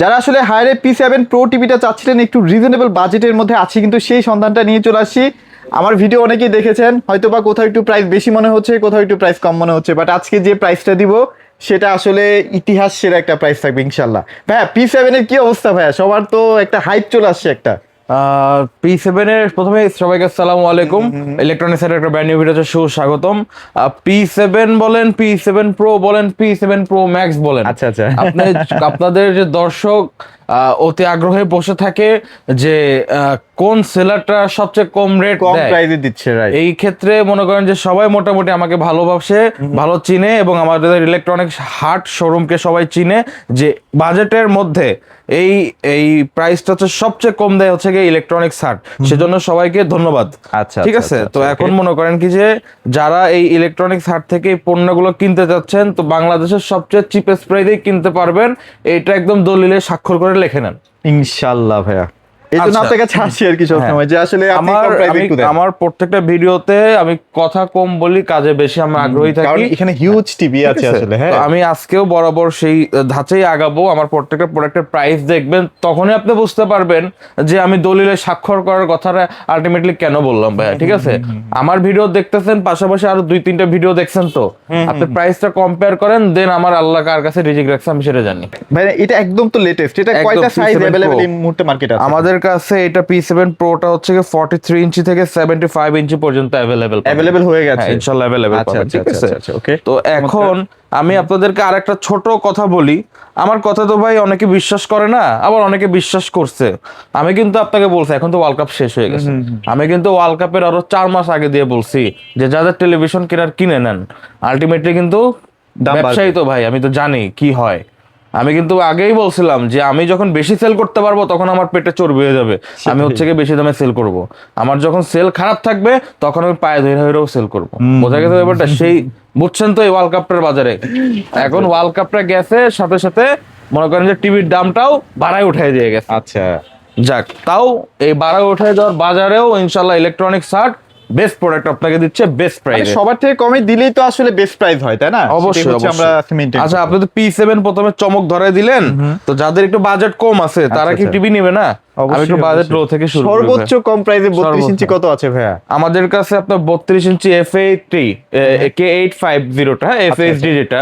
যারা আসলে হায়ারে P7 Pro টিভিটা চাচ্ছিলেন একটু রিজনেবল বাজেটের মধ্যে আছে, কিন্তু সেই সন্ধানটা নিয়ে চলে আসি। আমার ভিডিও অনেকেই দেখেছেন, হয়তো বা কোথাও একটু প্রাইস বেশি মনে হচ্ছে, কোথাও একটু প্রাইস কম মনে হচ্ছে, বাট আজকে যে প্রাইসটা দিব সেটা আসলে ইতিহাস সেরা একটা প্রাইস থাকবে ইনশাল্লাহ। ভাইয়া P7 এর কি অবস্থা ভাইয়া? সবার তো একটা হাইপ চলে আসছে একটা। P7 এর প্রথমে সবাইকে আসসালামু আলাইকুম। ইলেকট্রনিক্স এর একটা ব্র্যান্ড নিউ ভিডিওতে সুস্বাগতম। P7 বলেন, P7 Pro বলেন, P7 Pro Max বলেন, আচ্ছা আচ্ছা। আপনাদের যে দর্শক অতি আগ্রহে বসে থাকে যে কোন সেলারটা সবচেয়ে কম রেট কম প্রাইসে দিচ্ছে, রাইট। এই ক্ষেত্রে মনে করেন যে সবাই মোটামুটি আমাকে ভালোবাসে, ভালো চিনে, এবং আমাদের ইলেকট্রনিক্স হাট শোরুমকে সবাই চিনে যে বাজেটের মধ্যে এই এই প্রাইসটা হচ্ছে সবচেয়ে কম দেয় হচ্ছে গিয়ে ইলেকট্রনিক্স হাট। সেজন্য সবাইকে ধন্যবাদ। আচ্ছা, ঠিক আছে, তো এখন মনে করেন কি যে যারা এই ইলেকট্রনিক্স হাট থেকে এই পণ্যগুলো কিনতে যাচ্ছেন, তো বাংলাদেশের সবচেয়ে চিপেস্ট প্রাইসেই কিনতে পারবেন, এটা একদম দলিলে স্বাক্ষর করে লিখে নেন ইনশাআল্লাহ ভাইয়া। এই জন্য আচ্ছা। আপনার কাছে আসি আর কি সবসময়, যে আসলে আপনি আমার কম প্রাইসে একটু দেন। আমার প্রত্যেকটা ভিডিওতে আমি কথা কম বলি, কাজে বেশি আমরা আগ্রহী কারণ থাকি। এখানে হিউজ টিভি ঠিক আছে আছে? আসলে, হ্যাঁ। তো আমি আজকেও বরাবর সেই ধাঁচেই আগাবো। আমার প্রত্যেকটা প্রোডাক্টের প্রাইস দেখবেন, তখনই আপনি বুঝতে পারবেন যে আমি দলিলে স্বাক্ষর করার কথাটা আলটিমেটলি কেন বললাম ভাইয়া। ঠিক আছে, আমার ভিডিও দেখতেছেন, পাশাপাশি আরো 2-3টা ভিডিও দেখছেন, তো আপনি প্রাইসটা কম্পেয়ার করেন, দেন আমার আল্লাহ কার কাছে রিজিক রাখছে আমি সেটা জানি। ভাই এটা একদম তো লেটেস্ট। এটা একদম কয়টা সাইজ P7 अवेलेबल Pro। এই মুহূর্তে মার্কেটে আছে? আমাদের কাছে এটা P7 Proটা হচ্ছে 43 ইঞ্চি থেকে 75 ইঞ্চি পর্যন্ত अवेलेबल হয়ে গেছে ইনশাআল্লাহ अवेलेबल আচ্ছা পাবেন। আচ্ছা ঠিক আছে, আচ্ছা, ওকে। তো এখন আমি আপনাদেরকে আরেকটা ছোট কথা বলি। আমার কথা তো ভাই অনেকে বিশ্বাস করে না, আবার অনেকে বিশ্বাস করছে। আমি কিন্তু আপনাকে বলছি, এখন তো ওয়ার্ল্ড কাপ শেষ হয়ে গেছে, আমি কিন্তু ওয়ার্ল্ড কাপের আরো 4 মাস আগে দিয়ে বলছি যে যাদের টেলিভিশন কেনার কিনে নেন, আলটিমেটলি কিন্তু দাম বাড়বে। ব্যবসায়ী তো ভাই, আমি তো জানি কি হয়। আমি কিন্তু আগেই বলছিলাম যে আমি যখন বেশি সেল করতে পারবো তখন আমার পেটে চর্বি হয়ে যাবে, আমি হচ্ছে গিয়ে বেশি দামে সেল করব। আমার যখন সেল খারাপ থাকবে তখন আমি পায়ে ধরে ধরেও সেল করবো। বোঝা গেছে ব্যাপারটা? সেই বুঝছেন তো এই ওয়ার্ল্ড কাপটার বাজারে এখন ওয়ার্ল্ড কাপটা গেছে, সাথে সাথে মনে করেন যে টিভির দামটাও বাড়ায় উঠাই দিয়ে গেছে। আচ্ছা, যাক, তাও এই বাড়ায় উঠাই যাওয়ার বাজারেও ইনশাল্লাহ ইলেকট্রনিক্স হাট বেস্ট প্রোডাক্ট আপনাকে দিচ্ছে বেস্ট প্রাইসে। সবার থেকে কমে দিলেই তো আসলে বেস্ট প্রাইস হয়, তাই না? অবশ্যই সেটাই হচ্ছে আমরা maintain আচ্ছা, করব। আপনি তো P7 প্রথমে চমক ধরায় দিলেন, তো যাদের একটু বাজেট কম আছে তারা কি আচ্ছা। টিভি নেবে না? আমি একটু বাজেট লো থেকে শুরু করি। সর্বোচ্চ কম প্রাইসে 32 সর্বোচ্চ। ইঞ্চি কত আছে ভাইয়া? আমাদের কাছে আপনার 32 ইঞ্চি FA3 K850 টা FHD যেটা,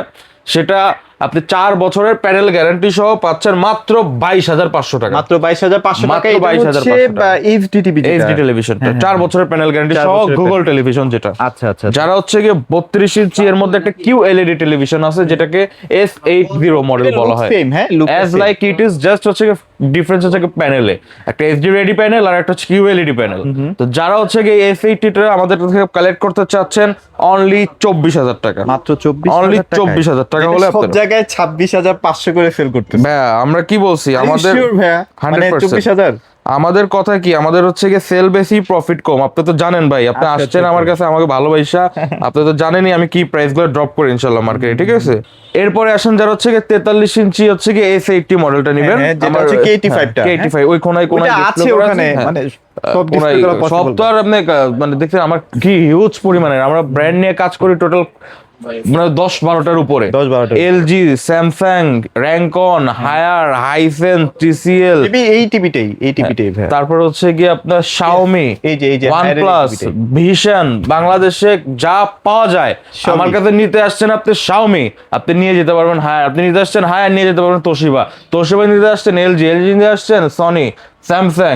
সেটা আপনি 4 বছরের প্যানেল গ্যারান্টি সহ পাচ্ছেন মাত্র 22,500 টাকা। মাত্র 22,500 টাকা। এটা 22,500 হচ্ছে টাকা। এইচডি টিভি, এইচডি টেলিভিশনটা 4 বছরের প্যানেল গ্যারান্টি 4 সহ বছরের গুগল টেলিভিশন যেটা। আচ্ছা আচ্ছা। যারা হচ্ছে গিয়ে 32 ইঞ্চি এর মধ্যে একটা QLED টেলিভিশন আছে যেটাকে S80 মডেল বলা হয়। সেম, হ্যাঁ, look as like it is, just হচ্ছে ডিফারেন্স হচ্ছে প্যানেলে একটা এইচডি রেডি প্যানেল আর একটা হচ্ছে QLED প্যানেল। তো যারা হচ্ছে গিয়ে S80 টা আমাদের থেকে কালেক্ট করতে চাচ্ছেন, অনলি 24,000 টাকা, মাত্র 24,000 অনলি টাকায়। 24,000 টাকা এটা হলে সব আপনারা জায়গায় 26,500 করে সেল করতেছে। ভাইয়া, আমরা কি বলছি আমাদের ভাইয়া, মানে 100%। 24,000। আমাদের কথা কি, আমাদের হচ্ছে গিয়ে সেল বেশি প্রফিট কম। আপনি তো জানেন ভাই, আপনি আচ্ছা, আসছেন আচ্ছা, আমার কাছে আমাকে ভালোবাসা, আপনি তো জানেনই আমি কি প্রাইস গুলো ড্রপ করি ইনশাআল্লাহ মার্কেটে। ঠিক আছে, এরপরে আসেন যারা হচ্ছে গিয়ে 43 ইঞ্চি হচ্ছে গিয়ে S80 মডেলটা নেবেন, হ্যাঁ, যেটা হচ্ছে K85 টা, K85 ওই কোনায় কোনায় ওটা আছে display করা ওখানে, হ্যাঁ। মানে সব কোনায় ডিসপ্লে করা সব পসিবল। তো আর আপনি মানে দেখছেন আমার কি হিউজ পরিমাণের, আমরা ব্র্যান্ড নিয়ে কাজ করি টোটাল মানে 10-12টার উপরে। 10-12টা। LG, স্যামসাং, র্যাঙ্কন, হায়ার, হাইসেন্স, TCL, এই টিভিটাই ভাইয়া। তারপর হচ্ছে গিয়ে আপনার Xiaomi, এই যে OnePlus, ভিশন, বাংলাদেশে যা পাওয়া যায় আমার কাছে নিতে আসছেন আপনি Xiaomi, আপনি নিয়ে যেতে পারবেন হায়ার, আপনি নিতে আসছেন হায়ার, নিয়ে যেতে পারবেন তোশিবা নিতে আসছেন LG নিতে আসছেন সনি, স্যামসাং,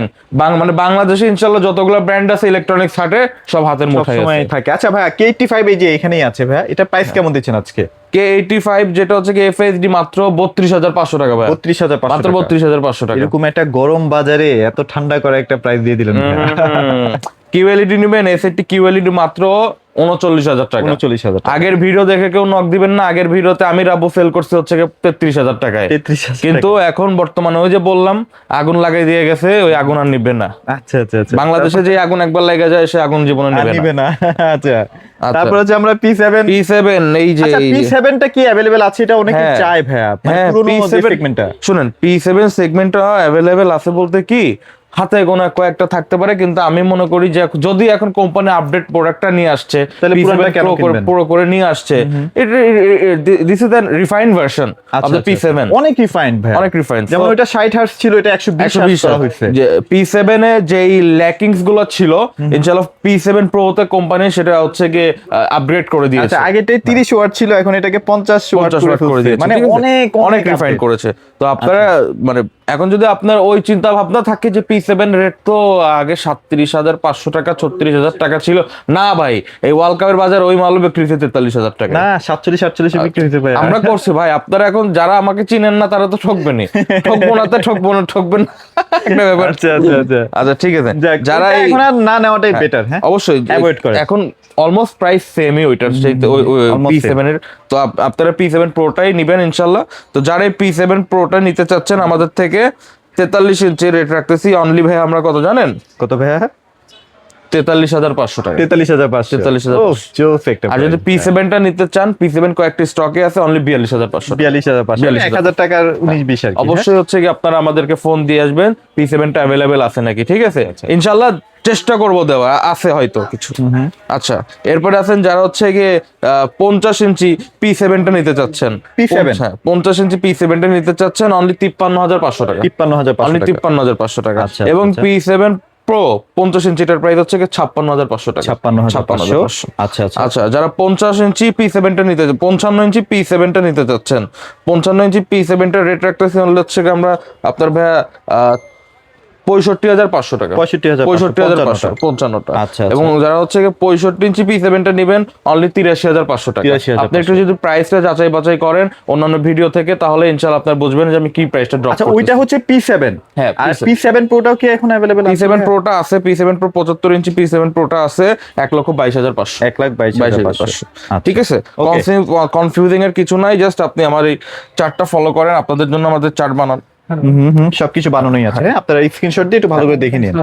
মানে বাংলাদেশে ইনশাআল্লাহ যতগুলো ব্র্যান্ড আছে ইলেকট্রনিক্স হাটে সব হাতের মুঠায় সময় আছে। থাকে। আচ্ছা ভাইয়া, K85 এই যে এখানেই আছে ভাইয়া, এটা প্রাইস কেমন দিচ্ছেন আজকে? K85 যেটা হচ্ছে কি FHD মাত্র 32,500 টাকা ভাই, 32,500 মাত্র 32,500 টাকা। এরকম একটা গরম বাজারে এত ঠান্ডা করে একটা প্রাইস দিয়ে দিলেন ভাইয়া। QLED নেবেন, S80 QLED মাত্র 39,000 টাকা। 39,000 টাকা। আগের ভিডিও দেখে কেউ নক দিবেন না, আগের ভিডিওতে আমি রাবু সেল করছি হচ্ছে 33,000 টাকায়। 33,000 কিন্তু এখন বর্তমানে ওই যে বললাম আগুন লাগাই দিয়ে গেছে, ওই আগুন আর নিবেন না। আচ্ছা আচ্ছা আচ্ছা। বাংলাদেশে যে আগুন একবার লেগে যায় সে আগুন জীবনে আর নেবে নিবে না। না। আচ্ছা, তারপর হচ্ছে আমরা P7 P7 এই যে আচ্ছা, P7 টা কি अवेलेबल আছে? এটা অনেকে হ্যাঁ। চায় ভাইয়া, মানে হ্যাঁ, পুরনো যে P7 সেগমেন্টটা। শুনেন, P7 সেগমেন্টটা अवेलेबल আছে বলতে কি হাতে গোনা কয়েকটা থাকতে পারে, কিন্তু আমি মনে করি যে যদি এখন কোম্পানি আপডেট প্রোডাক্টটা নিয়ে আসছে, তাহলে P7 পুরোটা কেন Pro কিনবেন? পুরো করে নিয়ে আসছে, this is the refined version of the P7, অনেক রিফাইন্ড ভাই, অনেক রিফাইন্ড। যেমন ওইটা 60 হার্টজ ছিল, এটা 120 হার্টজ করা হয়েছে। যে P7 এ যেই ল্যাকিংস গুলো ছিল, ইনশাআল্লাহ P7 Pro তে কোম্পানি সেটা হচ্ছে গিয়ে আপগ্রেড করে দিয়েছে। আচ্ছা, আগেটাই 30 ওয়াট ছিল, এখন এটাকে 50 ওয়াট 50 ওয়াট করে দিয়েছে, মানে ঠিক আছে? অনেক অনেক রিফাইন update। করেছে। তো আপনারা মানে এখন যদি আপনার ওই চিন্তা ভাবনা থাকে যে P7 রেট তো আগে 37,500 টাকা 36,000 টাকা ছিল, না ভাই, এই ওয়ার্ল্ড কাপের বাজার ওই মাল বিক্রি হচ্ছে 43,000 টাকা। না, 47 এ বিক্রি হইতে পারে। আমরা করছি ভাই, আপনারা এখন যারা আমাকে চিনেন না তারা তো ঠকবেনই, ঠকবেন না একটা ব্যাপার। আচ্ছা আচ্ছা আচ্ছা, আচ্ছা ঠিক আছে, যাক, যারা এটা এই এখন আর না নেওয়াটাই বেটার। হ্যাঁ, অবশ্যই অ্যাভয়েড করে। এখন অলমোস্ট প্রাইস সেমই ওইটার সাথে, ওই almost P7 এর। তো আপনারা P7 Proটাই নিবেন ইনশাআল্লাহ। তো যারা এই P7 Proটা নিতে চাচ্ছেন আমাদের থেকে, 43 ইঞ্চি রেট রাখতেছি অনলি ভাই, আমরা কত জানেন? কত ভাইয়া? 43,500 টাকা। 43,500। 43,500। ও, জোস একটা আর যদি price। P7 টা নিতে চান, P7 কয়েকটি স্টকে আছে, অনলি 42,500 টাকা। 42,500, 1000 টাকার 19-20 আর কি। অবশ্যই হচ্ছে কি আপনারা আমাদেরকে ফোন দিয়ে আসবেন, P7 টা অ্যাভেলেবেল আছে নাকি, ঠিক আছে? ইনশাআল্লাহ চেষ্টা করব দেওয়া, আছে হয়তো কিছু। আচ্ছা, এরপরে আছেন যারা হচ্ছে গিয়ে 50 ইঞ্চি P7 টা নিতে চাচ্ছেন। P7? হ্যাঁ, 50 ইঞ্চি P7 টা নিতে চাচ্ছেন অনলি 53,500 টাকা। 53,500 অনলি টাকা। 53,500 টাকা। আচ্ছা, এবং আচ্ছা। P7 Pro 50 ইঞ্চিটার প্রাইস হচ্ছে গিয়ে 56,500 টাকা। 56,500। আচ্ছা আচ্ছা। আচ্ছা, যারা 50 ইঞ্চি P7 টা নিতে 55 ইঞ্চি P7 টা নিতে চাচ্ছেন, 55 ইঞ্চি P7 টা রেট রাখতেছি হচ্ছে কি আমরা আপনার ভাইয়া 65,500 টাকা। 65,500, 55 টা। আচ্ছা, এবং যারা হচ্ছে 65 ইঞ্চি P7 টা নেবেন অনলি 83,500 টাকা। 83,500 আপনি একটু যদি প্রাইসটা যাচাই বাছাই করেন অন্যান্য ভিডিও থেকে, তাহলে ইনশাআল্লাহ আপনারা বুঝবেন যে আমি কি প্রাইসটা ড্রপ আচ্ছা, করছি। ওইটা হচ্ছে P7। হ্যাঁ, আর P7 P7 Proটাও কি এখন अवेलेबल আছে? P7 Proটা আছে, P7 Pro 75 ইঞ্চি P7 Proটা আছে 1,22,500। 1,22,500। ঠিক আছে, কনফিউজিং এর কিছু নাই, জাস্ট আপনি আমার এই চার্টটা ফলো করেন, আপনাদের জন্য আমাদের চার্ট বানান, সবকিছু বানানোই আছে। হ্যাঁ, আপনারা স্ক্রিনশট দিয়ে একটু ভালো করে দেখে নিন।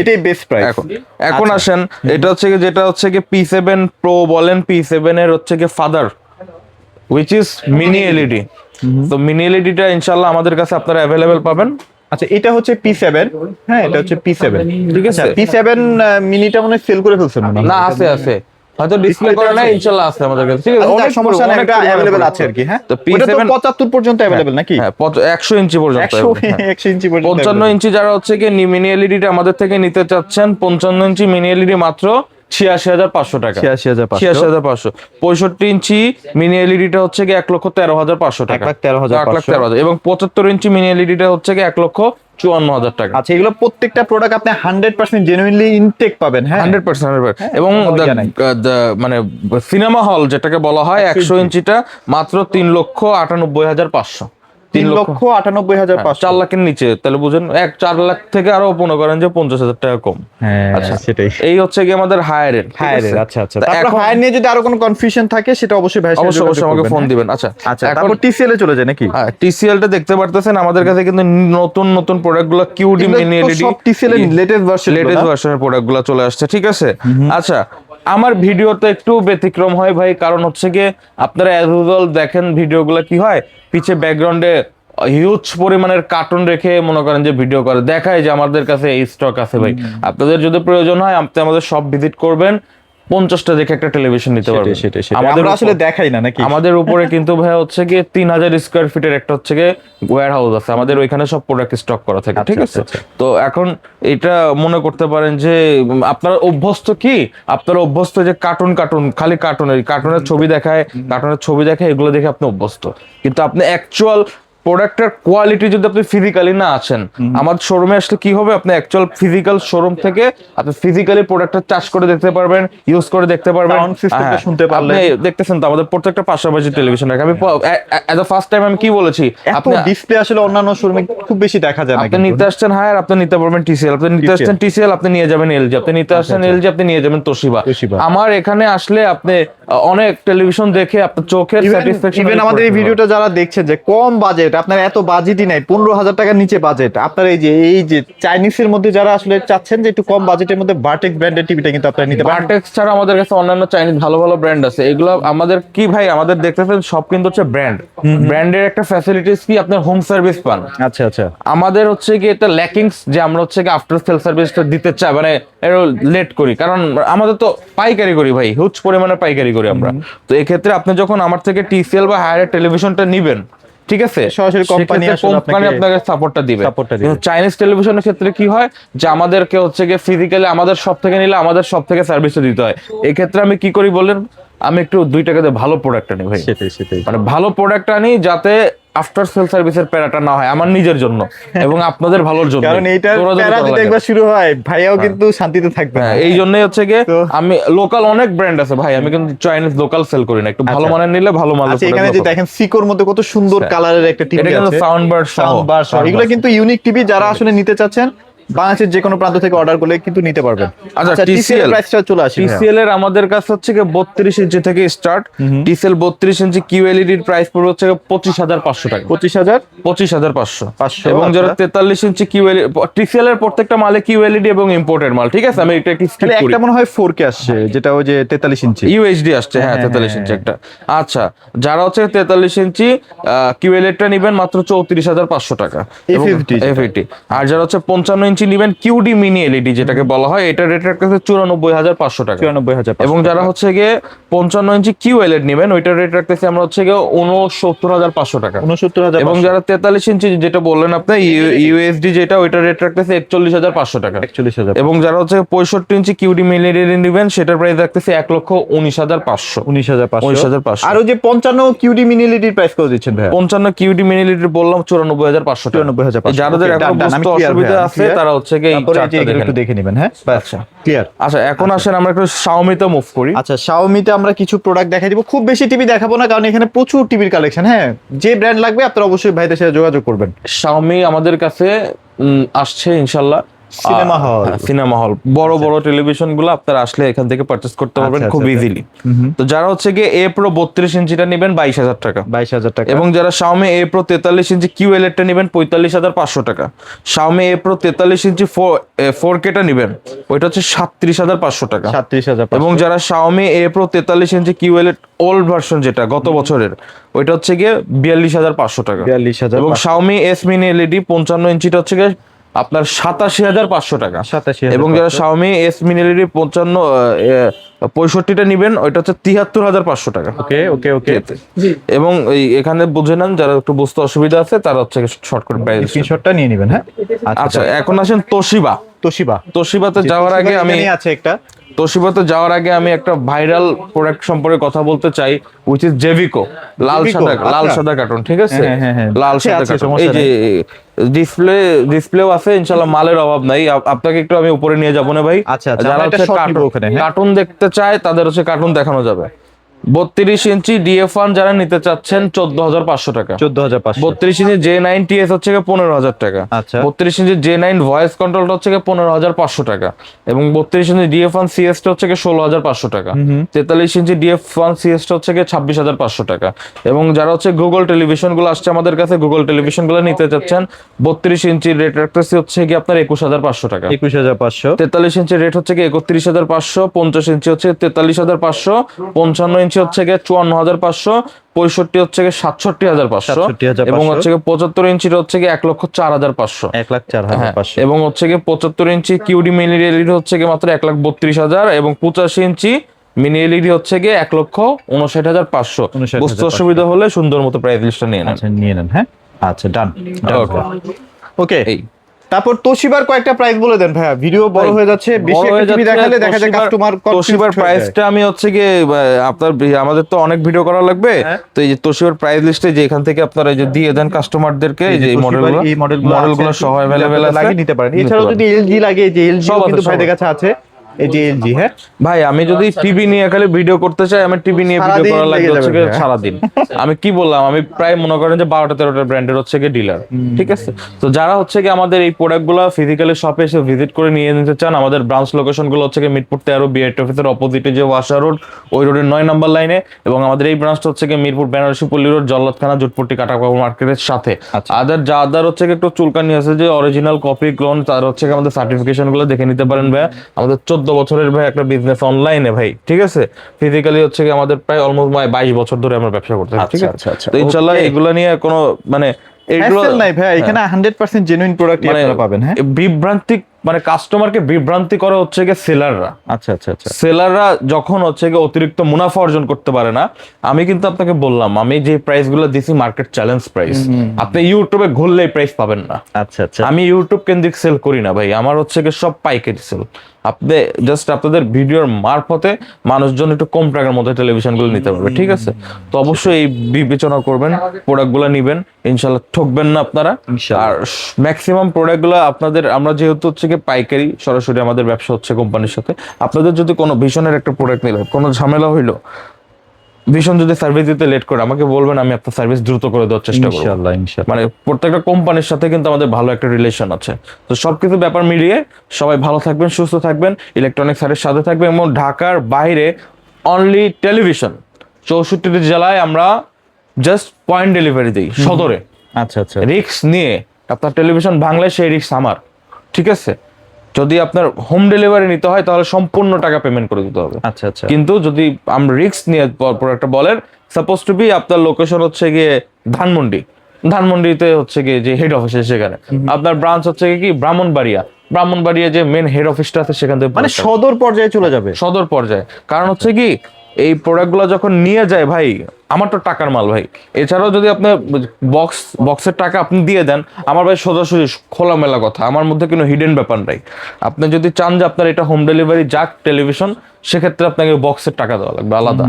এটাই বেস্ট প্রাইস। এখন আসেন, এটা হচ্ছে কি, যেটা হচ্ছে কি P7 Pro বলেন, P7 এর হচ্ছে কি father, which is mini LED. তো মিনি এলইডিটা ইনশাআল্লাহ আমাদের কাছে আপনারা অ্যাভেলেবেল পাবেন। আচ্ছা, এটা হচ্ছে P7। হ্যাঁ, এটা হচ্ছে P7, ঠিক আছে। P7 মিনিটা মনে সেল করে ফেলছেন মনে হয়। না, আছে হয়তো ডিসপ্লে করে না, ইনশাআল্লাহ আছে আমাদের কাছে, ঠিক আছে? অনেক অনেক সমস্যা নেই, অনেক এটা পরিমাণে अवेलेबल পড়ে। আছে আর কি। হ্যাঁ, তো ওটা তো P7 75 পর্যন্ত अवेलेबल নাকি? হ্যাঁ, 100 ইঞ্চি পর্যন্ত 100 ইঞ্চি পর্যন্ত 55 ইঞ্চি যারা হচ্ছে কি মিনি এলইডিটা আমাদের থেকে নিতে চাচ্ছেন, 55 ইঞ্চি মিনি এলইডি মাত্র 86,500 টাকা। 86,500। 86,500। 65 ইঞ্চি মিনি এলইডিটা হচ্ছে কি 1,13,500 টাকা। 1,13,500। 1,13,500। এবং 75 ইঞ্চি মিনি এলইডিটা হচ্ছে কি 1,54,000 টাকা। আচ্ছা, এগুলো প্রত্যেকটা প্রোডাক্ট আপনি 100% জেনুইনলি ইনটেক পাবেন। হ্যাঁ, 100%। এবং মানে সিনেমা হল যেটাকে বলা হয় 100 ইঞ্চিটা মাত্র 3,98,500। 3,98,500। 4 লাখের নিচে, তাহলে বুঝেন 4 লাখ থেকে আরো মনে করেন যে 50,000 টাকা কম। হ্যাঁ, আচ্ছা, সেটাই। এই হচ্ছে কি আমাদের হায়ারের। হায়ারের। আচ্ছা আচ্ছা। তারপর হায়ার নিয়ে যদি আরো কোনো কনফিউশন থাকে সেটা অবশ্যই ভাই অবশ্যই আমাকে ফোন দিবেন। আচ্ছা, আচ্ছা, তারপর TCL এ চলে যায় নাকি? হ্যাঁ, TCL টা দেখতে পারতেছেন আমাদের কাছে কিন্তু নতুন প্রোডাক্টগুলো QD মিনি এলইডি সব TCL এর লেটেস্ট ভার্সনের প্রোডাক্টগুলো চলে আসছে, ঠিক আছে? আচ্ছা, আমার ভিডিওতে একটু ব্যতিক্রম হয় ভাই, কারণ হচ্ছে কি আপনারা অ্যাজ ইউজুয়াল দেখেন ভিডিওগুলো কি হয়, পিছে ব্যাকগ্রাউন্ডে হিউজ পরিমাণের কার্টুন রেখে মনে করেন যে ভিডিও করে দেখায় যে আমাদের কাছে এই স্টক আছে। ভাই, আপনাদের যদি প্রয়োজন হয় আপনি আমাদের সব ভিজিট করবেন, 50টা দেখে একটা টেলিভিশন নিতে পারবেন। আমরা আসলে দেখাই না নাকি? আমাদের উপরে কিন্তু ভাই হচ্ছে কি 3,000 স্কয়ার ফিটের একটা হচ্ছে কি ওয়্যার হাউস আছে, আমাদের ওইখানে সব প্রোডাক্ট স্টক করা থাকে, ঠিক আছে? তো এখন এটা মনে করতে পারেন যে আপনারা অভ্যস্ত কি, আপনারা অভ্যস্ত যে খালি কার্টুনের ছবি দেখায়, এগুলো দেখে আপনি অভ্যস্ত, কিন্তু আপনি অ্যাকচুয়াল প্রোডাক্টের কোয়ালিটি যদি আপনি ফিজিক্যালি না আছেন, আমার শোরুমে আসলে কি হবে, আপনি অ্যাকচুয়াল ফিজিক্যাল শোরুম থেকে আপনি ফিজিক্যালি প্রোডাক্টটা চার্জ করে দেখতে পারবেন, ইউজ করে দেখতে পারবেন, সাউন্ড সিস্টেমটা শুনতে পারলেন। আপনি দেখতেছেন তো আমাদের প্রত্যেকটা পাশাপাশি টেলিভিশন রাখা। আমি এজ আ ফার্স্ট টাইম আমি কি বলেছি, আপনি ডিসপ্লে আসলে অন্যান্য শোরুমে খুব বেশি দেখা যায় না। আপনি নিতে আসছেন হায়ার, আপনি নিতে পারবেন TCL, আপনি নিতে আসছেন TCL, আপনি নিয়ে যাবেন LG, আপনি নিতে আসছেন LG, আপনি নিয়ে যাবেন তোশিবা। আমার এখানে আসলে আপনি অনেক টেলিভিশন দেখে আপনার চোখের স্যাটিসফ্যাকশন। ইভেন আমাদের এই ভিডিওটা যারা দেখছেন যে কম বাজেট, বাজেট, আপনার এত বাজেটই নাই, 15,000 টাকার নিচে বাজেট, আপনার এই যে চাইনিজের মধ্যে যারা আসলে চাচ্ছেন যে একটু কম বাজেটের মধ্যে ভার্টেক্স ব্র্যান্ডের টিভিটা কিন্তু আপনারা নিতে পারেন। ভার্টেক্স ছাড়া আমাদের কাছে অন্যান্য চাইনিজ ভালো ভালো ব্র্যান্ড আছে, এগুলো আমাদের কি ভাই, আমাদের দেখতেছেন সব কিন্তু হচ্ছে ব্র্যান্ড। ব্র্যান্ডের একটা ফ্যাসিলিটিস কি, আপনার হোম সার্ভিস পান। আচ্ছা আচ্ছা, আমাদের হচ্ছে কি এটা ল্যাকিংস যে আমরা হচ্ছে কি আফটার সেল সার্ভিসটা দিতে চাই, মানে লেট করি, কারণ আমাদের তো পাইকারি করি ভাই, হিউজ পরিমাণে পাইকারি করি আমরা। তো এক্ষেত্রে আপনি যখন আমার থেকে টিসিএল বা হায়ার টেলিভিশনটা নিবেন, ঠিক আছে, সরাসরি কোম্পানি আপনাকে সাপোর্টটা দিবে। সাপোর্টটা দিবে। চাইনিজ টেলিভিশনের ক্ষেত্রে কি হয় যে আমাদেরকে হচ্ছে গিয়ে ফিজিক্যালি আমাদের সব থেকে নিলে আমাদের সব থেকে সার্ভিসটা দিতে হয়। এই ক্ষেত্রে আমি কি করি বলেন, আমি একটু 2 টাকা দিয়ে ভালো প্রোডাক্ট আনি ভাই, সেটাই মানে ভালো প্রোডাক্ট আনি যাতে আফটার সেল সার্ভিসের প্যারাটা না হয় আমার নিজের জন্য এবং আপনাদের ভালোর জন্য, কারণ এইটার প্যারা যদি একবার শুরু হয় ভাইয়াও কিন্তু শান্তিতে থাকবে না। এই জন্যই হচ্ছে গিয়ে তো- আমি লোকাল অনেক ব্র্যান্ড আছে ভাই, আমি কিন্তু চাইনিজ লোকাল সেল করি না, একটু ভালো মানের নিলে ভালো মানের। আচ্ছা, এখানে যে দেখেন সিকোর মধ্যে কত সুন্দর কালারের একটা টিভি এটা আছে, কিন্তু সাউন্ড বার সহ, সাউন্ড বার সহ, এগুলো কিন্তু ইউনিক টিভি, যারা আসলে নিতে চাচ্ছেন বাংলাদেশের যে কোনো প্রান্ত থেকে অর্ডার করলে কিন্তু নিতে পারবেন। আচ্ছা, টিসিএল প্রাইসটা চলে আসে। টিসিএল এর আমাদের কাছে হচ্ছে কি 32 ইঞ্চি থেকে স্টার্ট। টিসিএল 32 ইঞ্চি কিউএলইডি এর প্রাইস পড়বে হচ্ছে 25,500 টাকা। 25,500 এবং যারা 43 ইঞ্চি কিউএলইডি, টিসিএল এর প্রত্যেকটা মালে কিউএলইডি এবং ইম্পোর্টেড মাল, ঠিক আছে, আমি এটা কি স্কিপ করি। একটা মনে হয় 4K আসছে, যেটা ওই যে 43 ইঞ্চি ইউএইচডি আসছে, হ্যাঁ 43 ইঞ্চি একটা। আচ্ছা, যারা হচ্ছে 43 ইঞ্চি কিউএলইডিটা নেবেন মাত্র 34,500 টাকা এফএটি। আর যারা হচ্ছে 55 ইঞ্চি নেবেন কিউডি মিনি এলইডি যেটাকে বলা হয়, এটা রেট রাখতেছে 94,500 টাকা। 94,000। এবং যারা হচ্ছে গিয়ে 55 ইঞ্চি কিউএলইডি নেবেন, ওইটার রেট রাখতেছে আমরা হচ্ছে গিয়ে 69,500 টাকা। 69,000। এবং যারা 43 ইঞ্চি যেটা বললেন আপনি ইউএসডি যেটা, ওইটার রেট রাখতেছে 41,500 টাকা। 41,000। এবং যারা হচ্ছে 65 ইঞ্চি কিউডি মিনি এলইডি নেবেন, সেটার প্রাইস রাখতেছে 1,19,500। 19,500। আর ওই যে 55 কিউডি মিনি এলইডির প্রাইস কত দিচ্ছেন ভাই? 55 কিউডি মিনি এলইডি বললাম 94,500 টাকা। 94,500। যাদের এখন বুঝতে অসুবিধা আছে তারা হচ্ছে গিয়ে এই চার্টটা একটু দেখে নেবেন। হ্যাঁ, আচ্ছা ক্লিয়ার। আচ্ছা, এখন আসেন আমরা একটু শাওমিতে মুভ করি। আচ্ছা, শাওমিতে আমরা কিছু প্রোডাক্ট দেখাই দিব, খুব বেশি টিভি দেখাবো না কারণ এখানে প্রচুর টিভির কালেকশন। হ্যাঁ, যে ব্র্যান্ড লাগবে আপনারা অবশ্যই ভাইদের সাথে যোগাযোগ করবেন। শাওমি আমাদের কাছে আসছে ইনশাল্লাহ সিনেমা হল। সিনেমা হল, বড় বড় টেলিভিশন গুলো আপনারা আসলে এখান থেকে পারচেজ করতে পারবেন খুব ইজিলি। তো যারা হচ্ছে গিয়ে এ প্রো 32 ইঞ্চিটা নেবেন 22,000 টাকা। 22,000 টাকা। এবং যারা শাওমি এ প্রো 43 ইঞ্চি কিউএলইডিটা নেবেন 45,500 টাকা। শাওমি এ প্রো 43 ইঞ্চি 4Kটা নেবেন, ওইটা হচ্ছে 37,500 টাকা। 37,000। এবং যারা শাওমি এ প্রো 43 ইঞ্চি কিউএলইডি ওল্ড ভার্সন যেটা গত বছরের, ওইটা হচ্ছে গিয়ে 42,500 টাকা। 42,000। এবং শাওমি এস মিনি এলইডি 55 ইঞ্চিটা হচ্ছে গিয়ে আপনার 87,500 টাকা। 87,500। এবং যারা শাওমি এস মিনি এলইডি 65টা নিবেন, ওইটা হচ্ছে 73,500 টাকা। ওকে ওকে ওকে। এবং এখানে বুঝে নেন, যারা একটু বুঝতে অসুবিধা আছে তারা হচ্ছে শর্ট করে প্রাইস স্ক্রিনশটটা নিয়ে নেবেন। হ্যাঁ, আচ্ছা, এখন আসেন তোশিবা। তোশিবাতে যাওয়ার আগে আমি একটা ভাইরাল প্রোডাক্ট সম্পর্কে কথা বলতে চাই, উইচ ইজ জেভিকো লাল সাদা কার্টুন, ঠিক আছে, লাল সাদা কার্টুন। এই যে ডিসপ্লেও আছে, ইনশাআল্লাহ মালের অভাব নাই। আপনাকে একটু আমি উপরে নিয়ে যাবো না ভাই। আচ্ছা, যারা হচ্ছে কার্টুন দেখতে চায় তাদের হচ্ছে কার্টুন দেখানো যাবে। 32 ইঞ্চি ডিএফ1 যারা নিতে চাচ্ছেন 14,500 টাকা। 14,500। 32 ইঞ্চি J9 TS হচ্ছে 15,000 টাকা। আচ্ছা। 32 ইঞ্চি J9 ভয়েস কন্ট্রোলটা হচ্ছে 15,500 টাকা। এবং 32 ইঞ্চি ডিএফ1 CS টা হচ্ছে 16,500 টাকা। 43 ইঞ্চি ডিএফ1 CS টা হচ্ছে 26,500 টাকা। এবং যারা হচ্ছে গুগল টেলিভিশন গুলো আসছে আমাদের কাছে, গুগল টেলিভিশন গুলো নিতে চাচ্ছেন, 32 ইঞ্চি রেট রাখতেছি হচ্ছে আপনার 21,500 টাকা। 21,500। 43 ইঞ্চি রেট হচ্ছে 31,500। 50 ইঞ্চি হচ্ছে 43,500। 55 ইঞ্চি হচ্ছে 54,500। 65 হচ্ছে 67,500। এবং হচ্ছে 75 ইঞ্চিটা হচ্ছে 1,04,500। 1,04,500। এবং হচ্ছে 75 ইঞ্চি কিউডি মিনি এলইডি হচ্ছে মাত্র 1,32,000। এবং 85 ইঞ্চি মিনি এলইডি হচ্ছে 1,59,500। বুঝতে অসুবিধা হলে সুন্দর মতো প্রাইস লিস্টটা নিয়ে নেন। আচ্ছা, নিয়ে নেন। হ্যাঁ, আচ্ছা, ডান। ওকে। এই তারপর তোশিবার কয়েকটা প্রাইস বলে দেন ভাইয়া, ভিডিও বড় হয়ে যাচ্ছে, বেশি একটা টিভি দেখালে দেখা যায় কাস্টমার তোশিবার প্রাইসটা আমি হচ্ছে কি আপনার আমাদের তো অনেক ভিডিও করা লাগবে, তো এই যে তোশিবার প্রাইস লিস্টে যে এখান থেকে আপনারা এই যে দিয়ে দেন কাস্টমারদেরকে, এই যে মডেলগুলো সহ अवेलेबल আছে, লাগিয়ে নিতে পারেন। এছাড়াও যদি এলজি লাগে, যে এলজি কিন্তু ভাইদের কাছে আছে, এটি এলজি, হ্যাঁ ভাই আমি যদি টিভি নিয়ে খালি ভিডিও করতে চাই, আমি টিভি নিয়ে ভিডিও সারাদিন করা লাগবে লেগে হচ্ছে যাবে গিয়ে ভাইয়া। সারাদিন। আমি কি বললাম, আমি প্রায় মনে করেন যে 12টা-13টা ব্র্যান্ডের হচ্ছে গিয়ে ডিলার, ঠিক আছে? তো যারা হচ্ছে গিয়ে আমাদের এই প্রোডাক্টগুলো ফিজিক্যালি শপে এসে ভিজিট করে নিয়ে নিতে চান, আমাদের ব্রাঞ্চ লোকেশন গুলো হচ্ছে গিয়ে মিরপুর 13 বিআইটি অফিসের অপোজিটে যে ওয়াশা রোড, ওই রোডের 9 নম্বর লাইনে, এবং আমাদের এই ব্রাঞ্চটা হচ্ছে গিয়ে মিরপুর বেনারসি পল্লী রোড, জল্লাদখানা, জুটপট্টি, কাটাকাপড় মার্কেটের সাথে। যাদের হচ্ছে গিয়ে একটু চুলকানি আছে, যে অরিজিনাল কপি ক্লোন, তার হচ্ছে গিয়ে আমাদের সার্টিফিকেশন গুলো দেখে নিতে পারেন ভাই। আমাদের 14 বছরের ভাই একটা বিজনেস অনলাইনে ভাই, ঠিক আছে? ফিজিক্যালি হচ্ছে গিয়ে আমাদের প্রায় অলমোস্ট 22 বছর ধরে আমরা ব্যবসা করতেছি, ঠিক আছে? তো ইনশাআল্লাহ এগুলো নিয়ে কোনো মানে এগুলো হ্যাসেল নাই ভাই, এখানে 100% জেনুইন প্রোডাক্ট আপনারা পাবেন। হ্যাঁ, বিভ্রান্তি মানে কাস্টমারকে বিভ্রান্তি করে হচ্ছে গিয়ে সেলাররা। আচ্ছা, সেলাররা যখন হচ্ছে গিয়ে অতিরিক্ত মুনাফা অর্জন করতে পারে না, আমি কিন্তু আপনাকে বললাম, আমি যে প্রাইস গুলো দিছি মার্কেট চ্যালেঞ্জ প্রাইস, আপনি ইউটিউবে ঘুরলে প্রাইস পাবেন না। আচ্ছা, আমি ইউটিউব কেন্দ্রিক সেল করি না ভাই, আমার হচ্ছে গিয়ে সব পাইকারি সেল। আপনি জাস্ট আপনাদের ভিডিওর মারফতে মানুষজন একটু কম টাকার মধ্যে টেলিভিশন গুলো নিতে পারবে, ঠিক আছে? তো অবশ্যই এই বিবেচনা করবেন, প্রোডাক্ট গুলো নিবেন, ইনশাল্লাহ ঠকবেন না আপনারা। আর ম্যাক্সিমাম প্রোডাক্ট গুলো আপনাদের, আমরা যেহেতু হচ্ছে গিয়ে পাইকারি, সরাসরি আমাদের ব্যবসা হচ্ছে কোম্পানির সাথে, আপনাদের যদি কোনো ভীষণের একটা প্রোডাক্ট নিলে কোনো ঝামেলা হইলো, ভীষণ যদি সার্ভিস দিতে লেট করে আমাকে বলবেন, আমি আপনার সার্ভিস দ্রুত করে দেওয়ার চেষ্টা করব। ইনশাআল্লাহ। মানে প্রত্যেকটা কোম্পানির সাথে কিন্তু আমাদের ভালো একটা রিলেশন আছে। তো সবকিছু ব্যাপার মিলিয়ে সবাই ভালো থাকবেন, সুস্থ থাকবেন, ইলেকট্রনিক্স সাইটের সাথে থাকবেন, এবং ঢাকার বাইরে অনলি টেলিভিশন 64টি জেলায় আমরা জাস্ট পয়েন্ট ডেলিভারি দিই সদরে। আচ্ছা, রিস্ক নিয়ে আপনার টেলিভিশন ভাঙলে সেই রিস্ক আমার, ঠিক আছে? যদি আপনার হোম ডেলিভারি নিতে হয় তাহলে সম্পূর্ণ টাকা পেমেন্ট করে দিতে হবে। আচ্ছা, কিন্তু যদি আমরা রিস্ক নিয়ে প্রোডাক্টটা বলেন, সাপোজ টু বি আপনার লোকেশন হচ্ছে গিয়ে ধানমন্ডিতে হচ্ছে গিয়ে যে হেড অফিস আছে, সেখানে আপনার ব্রাঞ্চ হচ্ছে কি ব্রাহ্মণবাড়িয়া যে মেন হেড অফিসটা আছে, সেখান থেকে মানে সদর পর্যায়ে চলে যাবে। সদর পর্যায়ে। কারণ হচ্ছে কি, এই প্রোডাক্টগুলো যখন নিয়ে যায় ভাই, আমার তো টাকার মাল ভাই। এছাড়াও যদি আপনি বক্সের টাকা আপনি দিয়ে দেন, আমার ভাই সোজাসুজি খোলামেলা কথা, আমার মধ্যে কোনো হিডেন ব্যাপার নাই। আপনি যদি চান যে আপনার এটা হোম ডেলিভারি যাক টেলিভিশন, সেক্ষেত্রে আপনাকে বক্সের টাকা দেওয়া লাগবে আলাদা,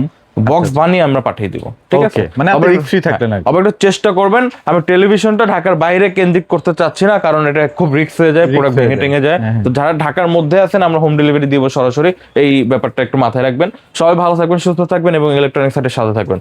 বক্স বানিয়ে আমরা পাঠিয়ে দিব, ঠিক আছে? মানে আপনি রিস্ক ফ্রি থাকলেন না। আবার একটু চেষ্টা করবেন। আমি টেলিভিশনটা ঢাকার বাইরে কেন্দ্রিক করতে চাচ্ছি না, কারণ এটা খুব রিস্ক হয়ে যায়, প্রোডাক্ট ভেঙে টেঙে যায়। তো যারা ঢাকার মধ্যে আছেন, আমরা হোম ডেলিভারি দিব সরাসরি, এই ব্যাপারটা একটু মাথায় রাখবেন। সবাই ভালো থাকবেন, সুস্থ থাকবেন, এবং ইলেকট্রনিক্স সাথে থাকবেন।